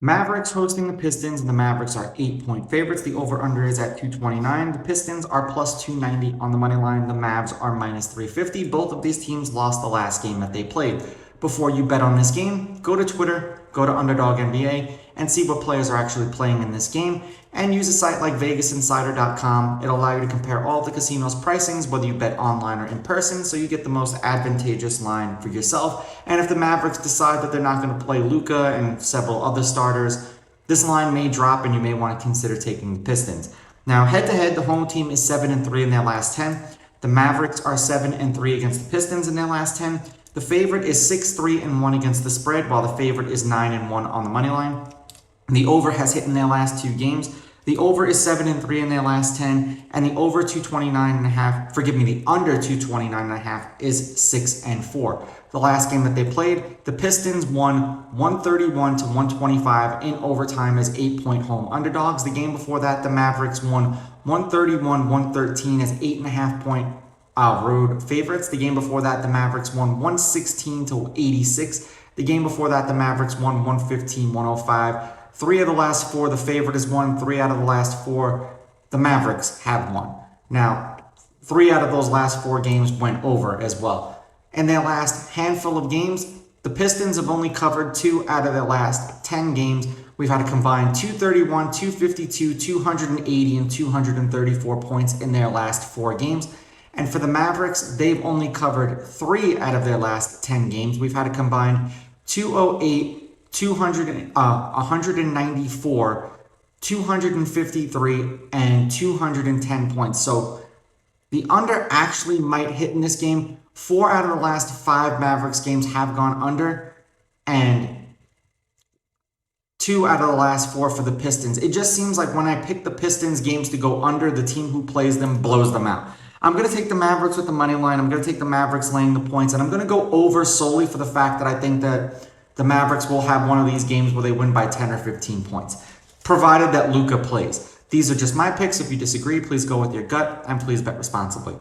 Mavericks hosting the Pistons, and the Mavericks are 8-point favorites. The over-under is at 229. The Pistons are plus 290 on the money line. The Mavs are minus 350. Both of these teams lost the last game that they played. Before you bet on this game, go to Twitter, go to Underdog NBA, and see what players are actually playing in this game. And use a site like VegasInsider.com. It'll allow you to compare all the casinos' pricings, whether you bet online or in person, so you get the most advantageous line for yourself. And if the Mavericks decide that they're not going to play Luka and several other starters, this line may drop and you may want to consider taking the Pistons. Now, head-to-head, the home team is 7-3 in their last 10. The Mavericks are 7-3 against the Pistons in their last 10. The favorite is 6-3-1 against the spread, while the favorite is 9-1 on the money line. The over has hit in their last 2 games. The over is 7-3 in their last 10, and the over 229.5, the under 229.5 is 6-4. The last game that they played, the Pistons won 131-125 in overtime as 8-point home underdogs. The game before that, the Mavericks won 131-113 as 8.5-point road favorites. The game before that, the Mavericks won 116-86. The game before that, the Mavericks won 115-105. 3 of the last 4, the favorite has won. 3 out of the last 4, the Mavericks have won. Now, 3 out of those last 4 games went over as well. In their last handful of games, the Pistons have only covered 2 out of their last 10 games. We've had a combined 231, 252, 280, and 234 points in their last 4 games. And for the Mavericks, they've only covered 3 out of their last 10 games. We've had a combined 208, 194, 253, and 210 points. So the under actually might hit in this game. 4 out of the last 5 Mavericks games have gone under, and 2 out of the last 4 for the Pistons. It just seems like when I pick the Pistons games to go under, the team who plays them blows them out. I'm going to take the Mavericks with the money line. I'm going to take the Mavericks laying the points, and I'm going to go over solely for the fact that I think that the Mavericks will have one of these games where they win by 10 or 15 points, provided that Luka plays. These are just my picks. If you disagree, please go with your gut, and please bet responsibly.